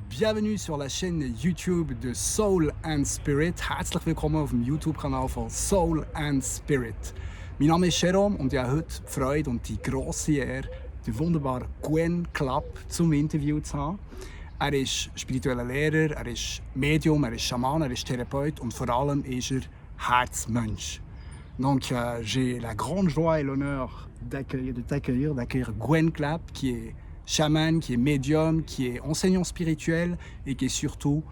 Bienvenue sur la chaîne YouTube de Soul and Spirit. Herzlich willkommen auf dem YouTube-Kanal von Soul and Spirit. Mein Name ist Jerome und ich habe heute die Freude und die grosse Ehre, den wunderbaren Gwen Klapp zum Interview zu haben. Er ist spiritueller Lehrer, er ist Medium, er ist Schaman, er ist Therapeut und vor allem ist er Herzmensch. Donc j'ai la grande joie et l'honneur d'accueillir Gwen Klapp, qui est chaman, qui est médium, qui est enseignant spirituel et qui est surtout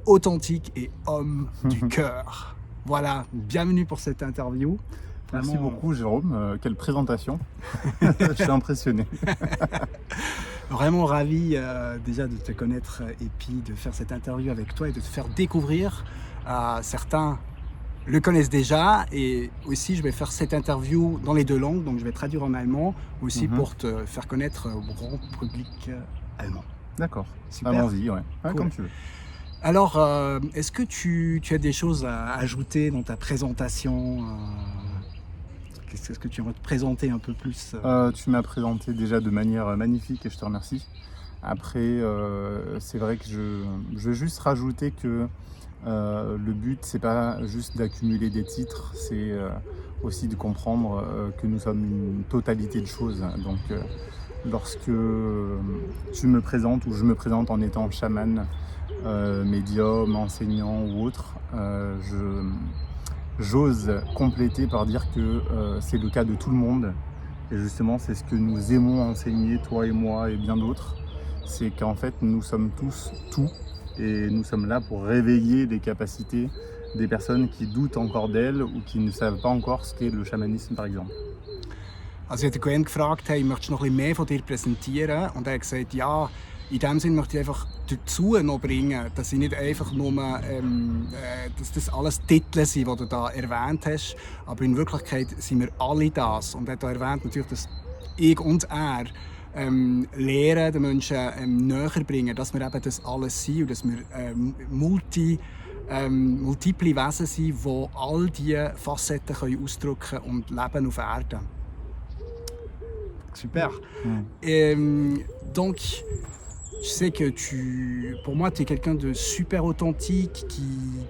authentique et homme du cœur. Voilà, bienvenue pour cette interview. Merci beaucoup Jérôme, quelle présentation. Je suis impressionné. Vraiment ravi déjà de te connaître et puis de faire cette interview avec toi et de te faire découvrir. Certains le connaissent déjà et aussi je vais faire cette interview dans les deux langues, donc je vais traduire en allemand aussi pour te faire connaître au grand public allemand. D'accord, Super. allons-y, ouais. Cool. Comme tu veux. Alors, est-ce que tu as des choses à ajouter dans ta présentation Qu'est-ce que tu aimerais te présenter un peu plus Tu m'as présenté déjà de manière magnifique et je te remercie. Après, c'est vrai que je veux juste rajouter que le but, c'est pas juste d'accumuler des titres, c'est aussi de comprendre que nous sommes une totalité de choses. Donc, lorsque tu me présentes ou je me présente en étant chaman, médium, enseignant ou autre, j'ose compléter par dire que c'est le cas de tout le monde. Et justement, c'est ce que nous aimons enseigner, toi et moi et bien d'autres. C'est qu'en fait, nous sommes tous tout. Et nous sommes là pour réveiller les capacités des personnes qui doutent encore d'elles ou qui ne savent pas encore ce qu'est le chamanisme, par exemple. Also ich hatte Gwen gefragt, hey, möchtest du noch ein bisschen mehr von dir präsentieren? Und er hat gesagt, ja, in dem Sinne möchte ich einfach dazu noch bringen, dass ich nicht einfach nur, dass das alles Titel sind, die du da erwähnt hast, aber in Wirklichkeit sind wir alle das. Und er hat da erwähnt natürlich, dass ich und er lehren, den Menschen näher bringen, dass wir eben das alles sind und dass wir multiple Wesen sind, die all diese Facetten können ausdrücken und leben auf Erden. Super. Donc, je sais que pour moi, tu es quelqu'un de super authentique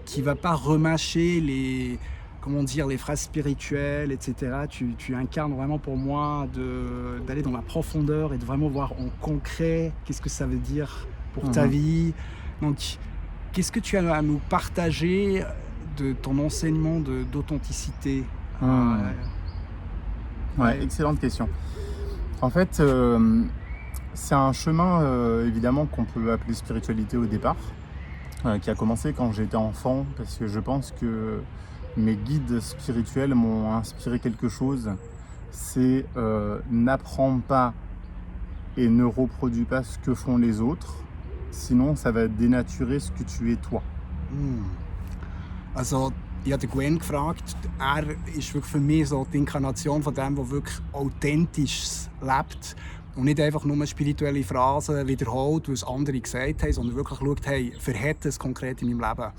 qui va pas remâcher les phrases spirituelles, etc. Tu incarnes vraiment pour moi d'aller dans la profondeur et de vraiment voir en concret qu'est-ce que ça veut dire pour ta vie. Donc, qu'est-ce que tu as à nous partager de ton enseignement d'authenticité Ouais, excellente question. En fait, c'est un chemin évidemment qu'on peut appeler spiritualité au départ, qui a commencé quand j'étais enfant, parce que je pense que mes guides spirituels m'ont inspiré quelque chose, c'est n'apprends pas et ne reproduis pas ce que font les autres, sinon ça va dénaturer ce que tu es toi. Also, ich habe Gwen gefragt, er ist wirklich für mich so die Inkarnation von dem, der wirklich authentisch lebt und nicht einfach nur spirituelle Phrasen wiederholt, was andere gesagt haben, sondern wirklich schaut, hey, verhält es konkret in meinem Leben.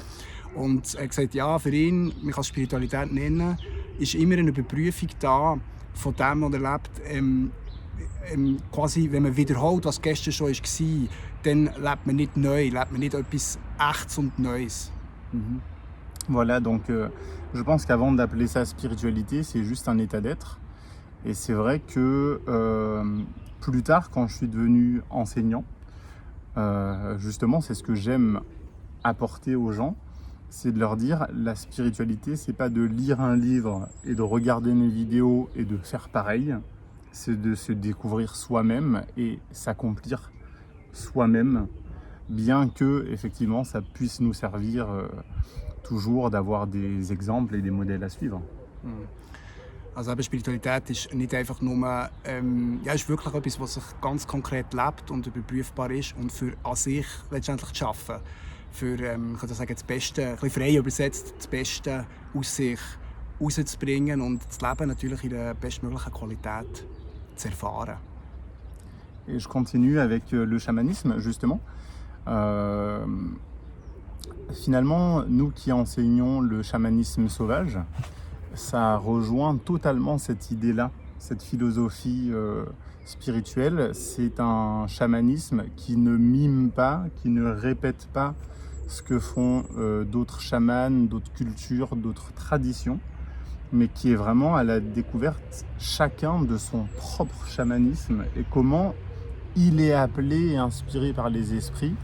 Und er hat gesagt, ja, für ihn, man kann es Spiritualität nennen, ist immer eine Überprüfung da von dem, was er lebt. Quasi, wenn man wiederholt, was gestern schon war, dann lebt man nicht neu, lebt man nicht etwas Echtes und Neues. Voilà, donc je pense qu'avant d'appeler ça spiritualité, c'est juste un état d'être. Et c'est vrai que plus tard, quand je suis devenu enseignant, justement, c'est ce que j'aime apporter aux gens, c'est de leur dire la spiritualité, c'est pas de lire un livre et de regarder une vidéo et de faire pareil, c'est de se découvrir soi-même et s'accomplir soi-même, bien que effectivement ça puisse nous servir toujours d'avoir des exemples et des modèles à suivre. Also eben Spiritualität ist nicht einfach nur, ist wirklich etwas, was sich ganz konkret lebt und überprüfbar ist und für an sich letztendlich zu arbeiten. Für, ich kann sagen, das Beste, ein bisschen frei übersetzt, das Beste aus sich rauszubringen und das Leben natürlich in der bestmöglichen Qualität zu erfahren. Et je continue avec le chamanisme, justement. Finalement, nous qui enseignons le chamanisme sauvage, ça rejoint totalement cette idée-là. cette philosophie spirituelle, c'est un chamanisme qui ne mime pas, qui ne répète pas ce que font d'autres chamans, d'autres cultures, d'autres traditions, mais qui est vraiment à la découverte chacun de son propre chamanisme et comment il est appelé et inspiré par les esprits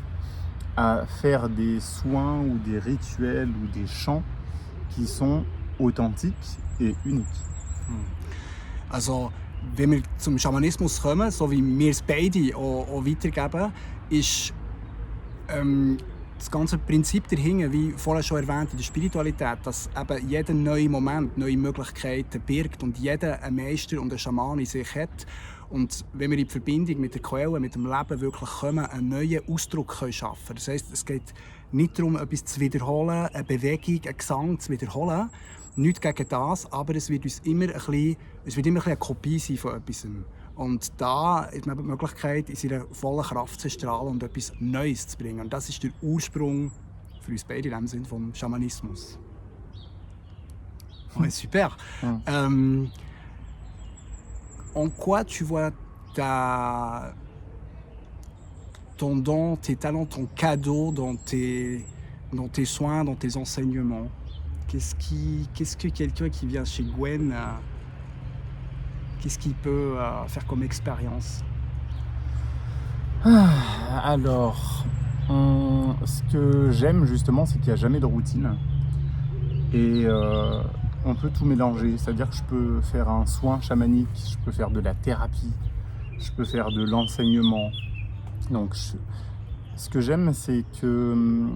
à faire des soins ou des rituels ou des chants qui sont authentiques et uniques. Also, wenn wir zum Schamanismus kommen, so wie wir es beide auch weitergeben, ist das ganze Prinzip dahinter, wie vorher schon erwähnt, in der Spiritualität, dass eben jeder neue Moment neue Möglichkeiten birgt und jeder einen Meister und einen Schaman in sich hat. Und wenn wir in die Verbindung mit der Quelle, mit dem Leben wirklich kommen, einen neuen Ausdruck können schaffen können. Das heisst, es geht nicht darum, etwas zu wiederholen, eine Bewegung, einen Gesang zu wiederholen. Nichts gegen das, aber es wird uns immer eine Kopie sein von etwas. Und da ist man die Möglichkeit, in seiner vollen Kraft zu strahlen und etwas Neues zu bringen. Und das ist der Ursprung für uns beide in dem Sinne vom Schamanismus. Ouais, super. En quoi tu vois ton don, tes talents, ton cadeau dans tes soins, dans tes enseignements? Qu'est-ce que quelqu'un qui vient chez Gwen, qu'est-ce qu'il peut faire comme expérience? Alors, ce que j'aime justement, c'est qu'il n'y a jamais de routine. Et on peut tout mélanger, c'est-à-dire que je peux faire un soin chamanique, je peux faire de la thérapie, je peux faire de l'enseignement. Donc ce que j'aime, c'est que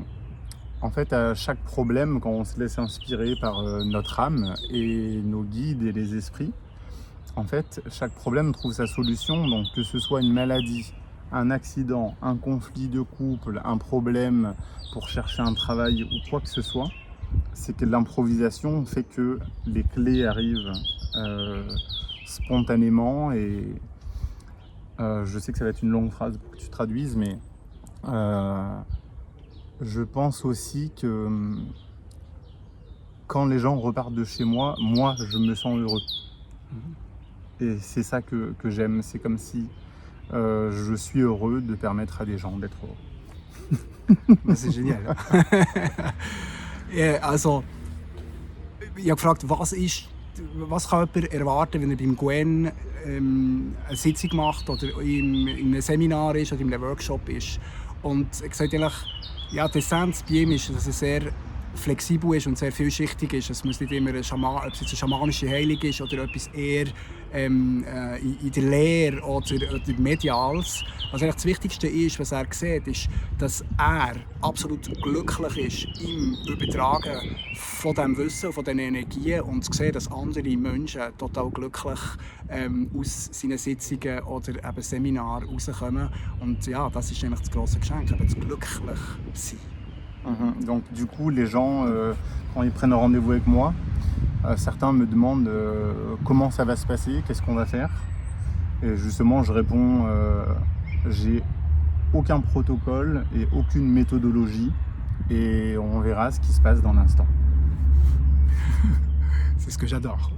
en fait à chaque problème, quand on se laisse inspirer par notre âme et nos guides et les esprits, en fait chaque problème trouve sa solution. Donc que ce soit une maladie, un accident, un conflit de couple, un problème pour chercher un travail ou quoi que ce soit, c'est que l'improvisation fait que les clés arrivent spontanément et je sais que ça va être une longue phrase pour que tu traduises, mais je pense aussi que quand les gens repartent de chez moi, moi je me sens heureux. Et c'est ça que j'aime, c'est comme si je suis heureux de permettre à des gens d'être heureux. C'est génial. Also, ich habe gefragt, was kann jemand erwarten, wenn er beim Gwen eine Sitzung macht oder in einem Seminar ist oder in einem Workshop ist. Und er sagt eigentlich, ja, die Essenz bei ihm ist, dass er sehr flexibel ist und sehr vielschichtig ist. Es muss nicht immer ob es jetzt eine schamanische Heilung ist oder etwas eher in der Lehre oder Medials. Was eigentlich das Wichtigste ist, was er sieht, ist, dass er absolut glücklich ist im Übertragen von diesem Wissen, von diesen Energien und zu sehen, dass andere Menschen total glücklich aus seinen Sitzungen oder eben Seminaren rauskommen. Und ja, das ist eigentlich das grosse Geschenk, eben das glücklich sein. Donc du coup, les gens, quand ils prennent rendez-vous avec moi, certains me demandent comment ça va se passer, qu'est-ce qu'on va faire. Et justement, je réponds, j'ai aucun protocole et aucune méthodologie et on verra ce qui se passe dans l'instant. C'est ce que j'adore.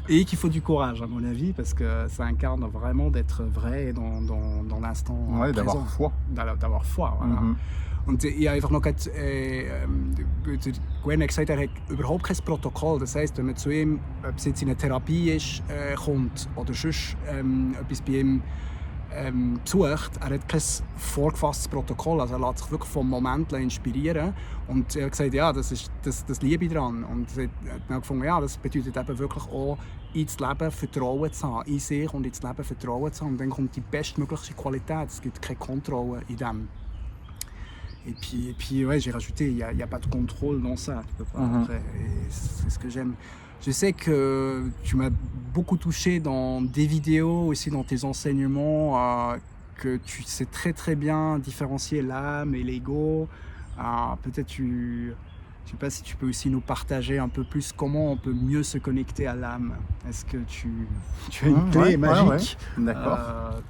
Et qu'il faut du courage, à mon avis, parce que ça incarne vraiment d'être vrai dans l'instant ouais, présent. D'avoir foi. D'avoir foi, voilà. Und ich habe einfach noch Gwen hat gesagt, er hat überhaupt kein Protokoll. Das heisst, wenn man zu ihm, ob es jetzt in eine Therapie ist, kommt oder sonst etwas bei ihm besucht, er hat kein vorgefasstes Protokoll. Also er lässt sich wirklich vom Moment inspirieren. Und er hat gesagt, ja, das liebe ich daran. Und er hat dann gefunden, ja, das bedeutet eben wirklich auch, ins Leben Vertrauen zu haben, in sich und ins Leben Vertrauen zu haben. Und dann kommt die bestmögliche Qualität. Es gibt keine Kontrolle in dem. Et puis ouais, j'ai rajouté, il y a pas de contrôle dans ça. Tu peux pas après, c'est ce que j'aime. Je sais que tu m'as beaucoup touché dans des vidéos, aussi dans tes enseignements, que tu sais très très bien différencier l'âme et l'ego. Peut-être je sais pas si tu peux aussi nous partager un peu plus comment on peut mieux se connecter à l'âme. Est-ce que tu as une clé magique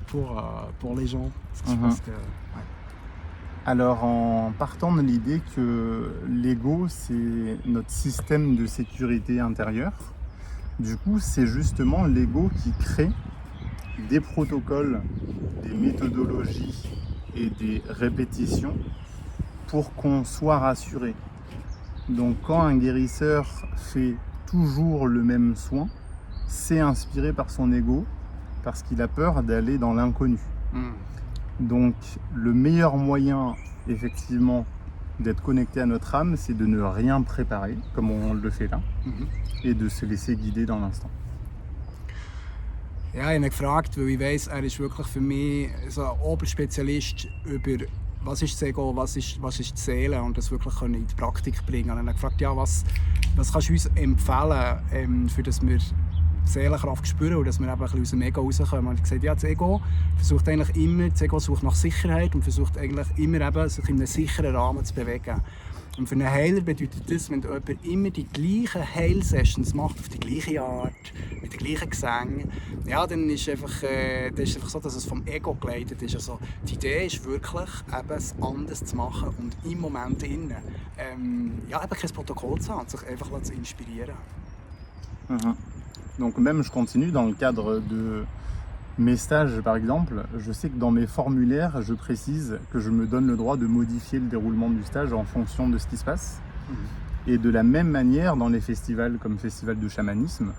pour les gens? Parce que je pense que, ouais. Alors en partant de l'idée que l'ego c'est notre système de sécurité intérieure, Du coup, c'est justement l'ego qui crée des protocoles, des méthodologies et des répétitions pour qu'on soit rassuré. Donc quand un guérisseur fait toujours le même soin, c'est inspiré par son ego parce qu'il a peur d'aller dans l'inconnu. Donc le meilleur moyen effectivement d'être connecté à notre âme, c'est de ne rien préparer comme on le fait là et de se laisser guider dans l'instant. Ja, ich habe ihn gefragt, weil ich weiss, er ist wirklich für mich so ein Oberspezialist über was ist das Ego, was ist die Seele und das wirklich in die Praktik bringen. Und ich habe gefragt, ja, was kannst du uns empfehlen, für dass wir die Seelenkraft spüren und dass wir eben ein bisschen aus dem Ego rauskommen. Und ich habe gesagt, ja, das Ego versucht eigentlich immer, das Ego sucht nach Sicherheit und versucht eigentlich immer eben, sich in einem sicheren Rahmen zu bewegen. Und für einen Heiler bedeutet das, wenn jemand immer die gleichen Heil-Sessions macht, auf die gleiche Art, mit den gleichen Gesängen, ja, dann ist es einfach so, dass es vom Ego geleitet ist. Also, die Idee ist wirklich, eben es anders zu machen und im Moment innen ja, eben kein Protokoll zu haben, sich einfach zu inspirieren. Donc même je continue dans le cadre de mes stages par exemple, je sais que dans mes formulaires, je précise que je me donne le droit de modifier le déroulement du stage en fonction de ce qui se passe. Et de la même manière, dans les festivals comme festival de chamanisme,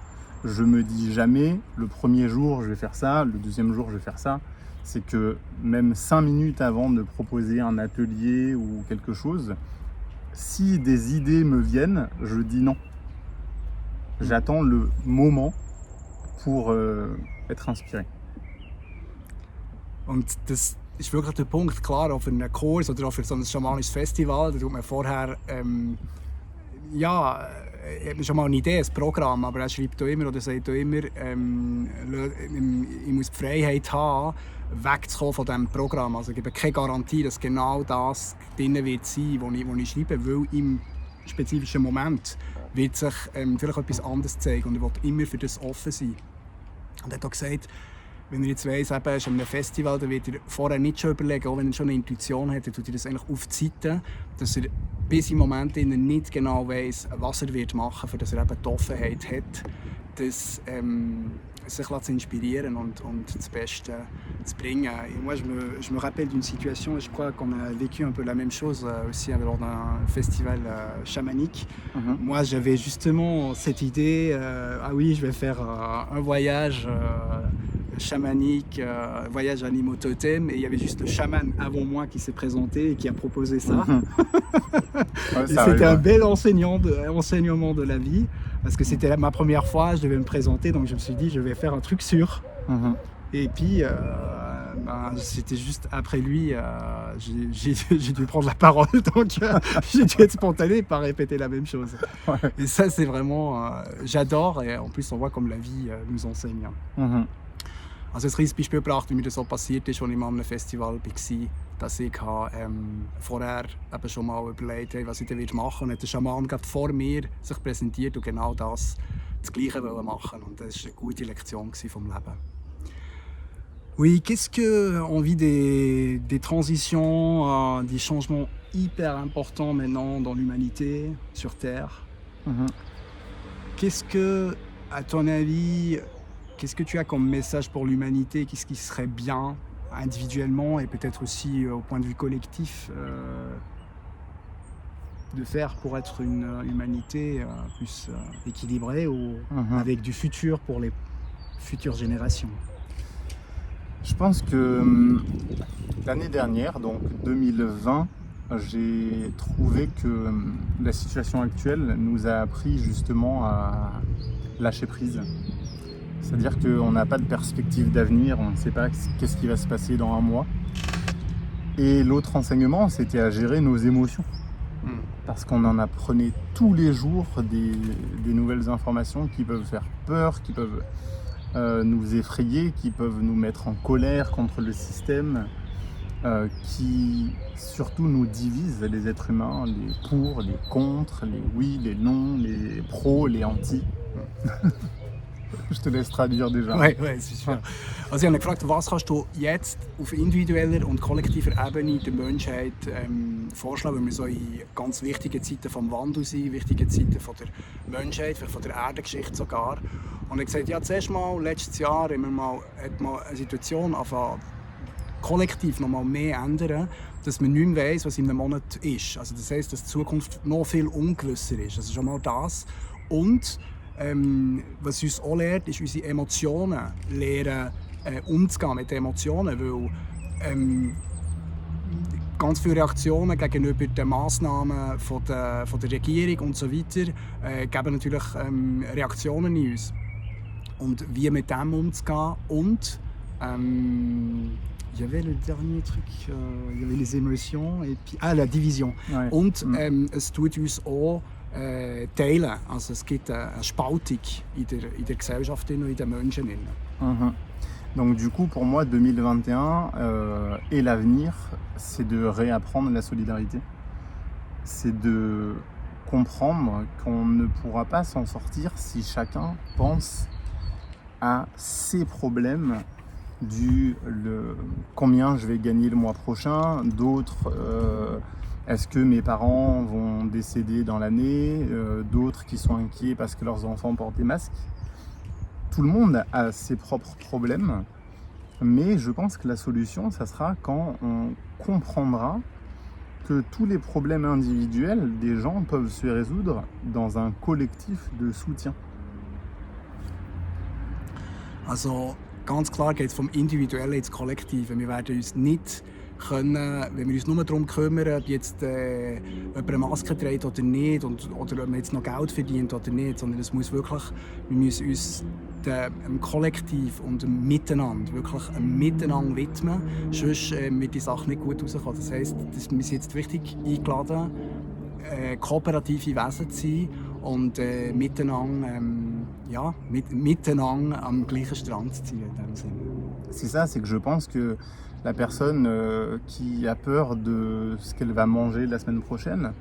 je me dis jamais le premier jour je vais faire ça, le deuxième jour je vais faire ça. C'est que même 5 minutes avant de proposer un atelier ou quelque chose, si des idées me viennent, je dis non. J'attends le moment pour être inspiré. Und das ist wirklich der Punkt, klar, auch für einen Kurs oder auch für so ein schamanisches Festival, da tut man vorher, ja, hat man schon mal eine Idee, ein Programm, aber er schreibt auch immer oder sagt auch immer, ich muss die Freiheit haben, wegzukommen von diesem Programm. Also ich gebe keine Garantie, dass genau das drin wird sein, was ich schreibe, weil im spezifischen Moment wird sich vielleicht etwas anderes zeigen und ich will immer für das offen sein. Und er hat auch gesagt, wenn er jetzt weiss, er ist an einem Festival, dann wird er vorher nicht schon überlegen, auch wenn er schon eine Intuition hat, dann tut er das eigentlich auf die Seite, dass er bis im Moment nicht genau weiss, was er wird machen wird, dass er eben die Offenheit hat, das, sich zu inspirieren und das Beste zu bringen. Et moi, je me rappelle d'une situation, je crois qu'on a vécu un peu la même chose aussi lors d'un festival chamanique. Moi, j'avais justement cette idée, ah oui, je vais faire un voyage chamanique, voyage animaux totem, et il y avait juste le chaman avant moi qui s'est présenté et qui a proposé ça. Ouais, et ça c'était arrive, un bel enseignement de la vie, parce que c'était ma première fois, je devais me présenter, donc je me suis dit je vais faire un truc sûr. Et puis c'était juste après lui, j'ai dû prendre la parole, donc j'ai dû être spontané et pas répéter la même chose. Ouais. Et ça c'est vraiment, j'adore, et en plus on voit comme la vie nous enseigne. Also ein kleines Beispiel gebracht, wie mir das so passiert ist, als ich mal an einem Festival war, dass ich vorher eben schon mal überlegt habe, was ich dann machen würde. Und hat der Schaman gerade vor mir sich präsentiert und genau das Gleiche machen. Und das war eine gute Lektion vom Leben. Oui, qu'est-ce que on vit des transitions, des changements hyper importants maintenant dans l'humanité, sur Terre. Qu'est-ce que, à ton avis, qu'est-ce que tu as comme message pour l'humanité? Qu'est-ce qui serait bien individuellement et peut-être aussi au point de vue collectif de faire pour être une humanité plus équilibrée ou avec du futur pour les futures générations? Je pense que l'année dernière, donc 2020, j'ai trouvé que la situation actuelle nous a appris justement à lâcher prise. C'est-à-dire qu'on n'a pas de perspective d'avenir, on ne sait pas qu'est-ce qui va se passer dans un mois. Et l'autre enseignement, c'était à gérer nos émotions. Parce qu'on en apprenait tous les jours des nouvelles informations qui peuvent faire peur, qui peuvent nous effrayer, qui peuvent nous mettre en colère contre le système, qui surtout nous divisent, les êtres humains, les pour, les contre, les oui, les non, les pros, les anti. Je te laisse traduire déjà. Ouais, c'est sûr. Also ich habe gefragt, was kannst du jetzt auf individueller und kollektiver Ebene der Menschheit vorschlagen, weil wir so in ganz wichtigen Zeiten vom Wandel sind, wichtigen Zeiten von der Menschheit, vielleicht von der Erdengeschichte sogar. Und er hat gesagt, ja, zuerst mal, letztes Jahr hat man eine Situation angefangen, kollektiv noch mal mehr ändern, dass man nicht mehr weiss, was in einem Monat ist. Also das heisst, dass die Zukunft noch viel ungewisser ist. Also schon mal das. Und was uns auch lehrt, ist unsere Emotionen lernen, umzugehen mit Emotionen, weil ganz viele Reaktionen gegenüber den Massnahmen von der Regierung und so weiter geben natürlich Reaktionen in uns. Und wie mit dem umzugehen und il y avait le dernier truc, il y avait les émotions et puis la division. Ouais. Und es tut uns auch teilen. Also es gibt eine Spaltung in der Gesellschaft und in den Menschen. Donc du coup, pour moi, 2021 et l'avenir, c'est de réapprendre la solidarité. C'est de comprendre qu'on ne pourra pas s'en sortir si chacun pense à ses problèmes combien je vais gagner le mois prochain, d'autres est-ce que mes parents vont décéder dans l'année, d'autres qui sont inquiets parce que leurs enfants portent des masques. Tout le monde a ses propres problèmes, mais je pense que la solution, ça sera quand on comprendra que tous les problèmes individuels des gens peuvent se résoudre dans un collectif de soutien. Also ganz klar geht es vom Individuellen ins Kollektive. Wir werden uns nicht können, wenn wir uns nur darum kümmern, ob jetzt jemand eine Maske trägt oder nicht, oder ob man jetzt noch Geld verdient oder nicht, sondern es muss wirklich, wir müssen uns dem Kollektiv und dem Miteinander, wirklich einem Miteinander widmen, sonst wird die Sache nicht gut rauskommen. Das heisst, wir sind jetzt richtig eingeladen, kooperative Wesen zu sein und miteinander, miteinander am gleichen Strand zu ziehen. In dem Sinne. C'est ça, c'est que je pense que la personne qui a peur de ce qu'elle va manger la semaine prochaine,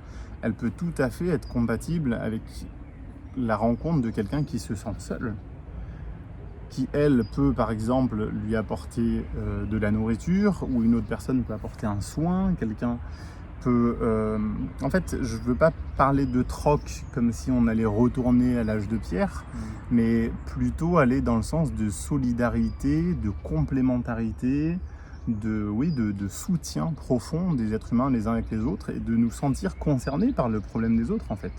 elle peut tout à fait être compatible avec la rencontre de quelqu'un qui se sent seul, qui elle peut par exemple lui apporter de la nourriture, ou une autre personne peut apporter un soin, quelqu'un peut... En fait, je ne veux pas parler de troc comme si on allait retourner à l'âge de pierre, mais plutôt aller dans le sens de solidarité, de complémentarité, de soutien profond des êtres humains les uns avec les autres et de nous sentir concernés par le problème des autres en fait.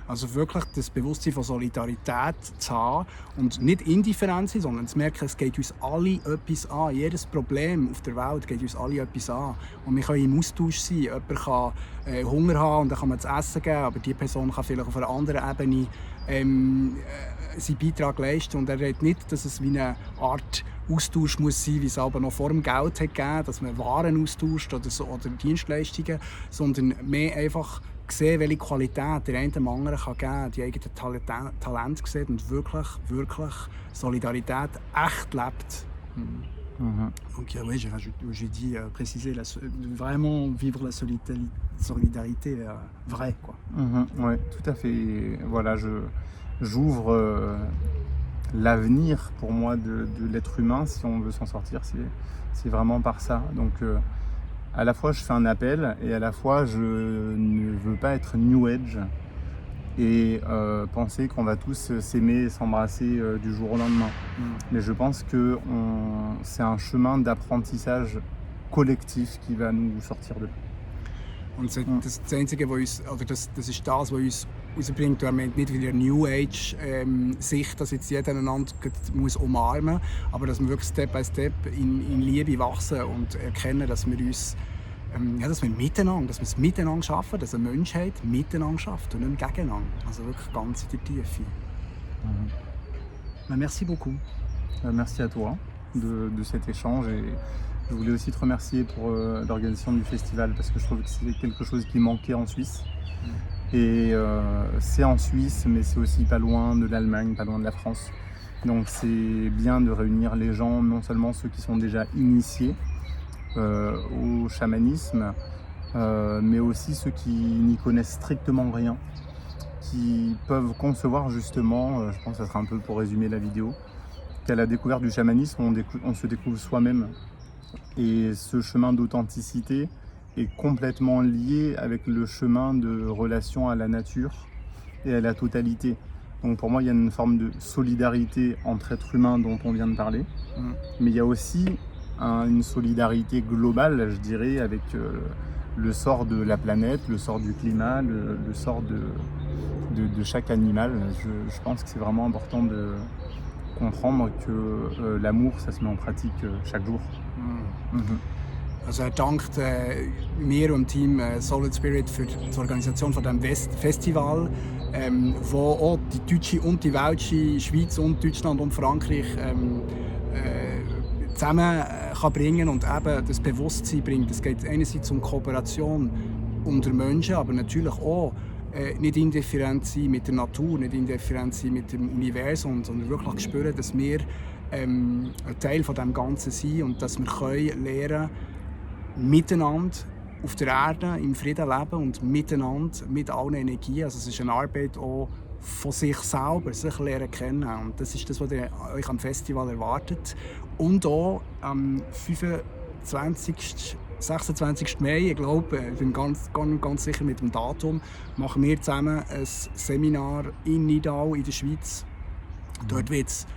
Also wirklich das Bewusstsein von Solidarität zu haben und nicht indifferent sein, sondern zu merken, es geht uns alle etwas an. Jedes Problem auf der Welt geht uns alle etwas an. Und wir können im Austausch sein. Jemand kann Hunger haben und dann kann man zu essen geben, aber die Person kann vielleicht auf einer anderen Ebene seinen Beitrag leisten. Und er redet nicht, dass es wie eine Art Austausch muss sein, wie es aber noch vor dem Geld hat gegeben, dass man Waren austauscht oder Dienstleistungen, sondern mehr einfach sehen, welche Qualität der eine dem anderen kann geben kann, die eigenen Talente sieht und wirklich Solidarität echt lebt. Donc oui, j'ai dit préciser vraiment vivre la solidarité vraie, quoi. Oui, tout à fait. Voilà, j'ouvre l'avenir pour moi de l'être humain, si on veut s'en sortir, c'est vraiment par ça. Donc à la fois je fais un appel et à la fois je ne veux pas être New Age et penser qu'on va tous s'aimer et s'embrasser du jour au lendemain. Mais je pense que c'est un chemin d'apprentissage collectif qui va nous sortir de là. Und das Einzige, was uns, oder das ist das, was uns rausbringt, wir meinen nicht wieder New Age Sicht, dass jetzt jeder einander muss umarmen, aber dass wir wirklich Step by Step in Liebe wachsen und erkennen, dass wir uns, dass wir es miteinander schaffen, dass eine Menschheit miteinander schafft und nicht gegeneinander. Also wirklich ganz in der Tiefe. Merci beaucoup. Merci à toi de cet échange et je voulais aussi te remercier pour l'organisation du festival parce que je trouve que c'est quelque chose qui manquait en Suisse. Et c'est en Suisse, mais c'est aussi pas loin de l'Allemagne, pas loin de la France. Donc c'est bien de réunir les gens, non seulement ceux qui sont déjà initiés au chamanisme, mais aussi ceux qui n'y connaissent strictement rien, qui peuvent concevoir justement, je pense que ça sera un peu pour résumer la vidéo, qu'à la découverte du chamanisme, on se découvre soi-même. Et ce chemin d'authenticité est complètement lié avec le chemin de relation à la nature et à la totalité. Donc pour moi, il y a une forme de solidarité entre êtres humains dont on vient de parler, mais il y a aussi une solidarité globale, je dirais, avec le sort de la planète, le sort du climat, le sort de chaque animal. Je pense que c'est vraiment important de comprendre que l'amour, ça se met en pratique chaque jour. Also er dankt mir und Team Soul and Spirit für die Organisation von dem Festival, wo auch die deutsche und die welsche Schweiz und Deutschland und Frankreich zusammen kann bringen und eben das Bewusstsein bringt. Es geht einerseits um Kooperation unter Menschen, aber natürlich auch nicht indifferent sein mit der Natur, nicht indifferent sein mit dem Universum, sondern wirklich spüren, dass wir ein Teil von dem Ganzen sind und dass wir können lernen, miteinander auf der Erde im Frieden leben und miteinander mit allen Energien. Also es ist eine Arbeit auch von sich selber, sich lernen kennen. Und das ist das, was ihr euch am Festival erwartet. Und auch am 26. Mai, ich glaube, ich bin ganz sicher mit dem Datum, machen wir zusammen ein Seminar in Nidau in der Schweiz. Dort wird es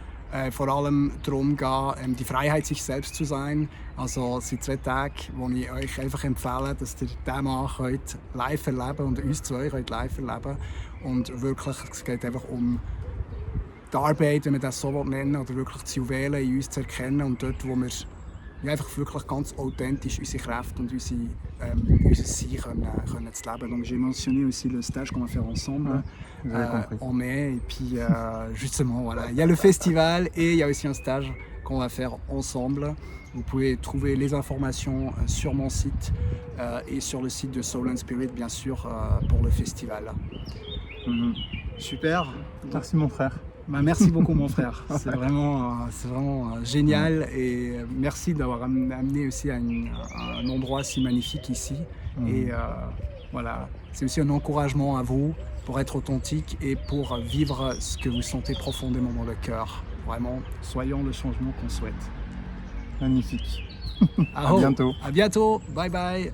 vor allem darum gehen, die Freiheit, sich selbst zu sein. Also es sind 2 Tage, wo ich euch einfach empfehle, dass ihr diesen Mann könnt live erleben und uns 2 könnt live erleben. Und wirklich, es geht einfach um die Arbeit, wenn man das so nennen will, oder wirklich die Juwelen in uns zu erkennen und dort, wo wir einfach wirklich ganz authentisch unsere Kräfte und unser Sein können zu leben. Donc j'ai mentionné aussi le stage qu'on va faire ensemble en mai. Et puis justement, voilà, il y a le festival et il y a aussi un stage qu'on va faire ensemble. Vous pouvez trouver les informations sur mon site et sur le site de Soul and Spirit, bien sûr, pour le festival. Super. Merci mon frère. Bah, merci beaucoup mon frère, c'est vraiment génial et merci d'avoir amené aussi à un endroit si magnifique ici. Et voilà, c'est aussi un encouragement à vous pour être authentique et pour vivre ce que vous sentez profondément dans le cœur. Vraiment, soyons le changement qu'on souhaite. Magnifique. À bientôt. À bientôt, bye bye.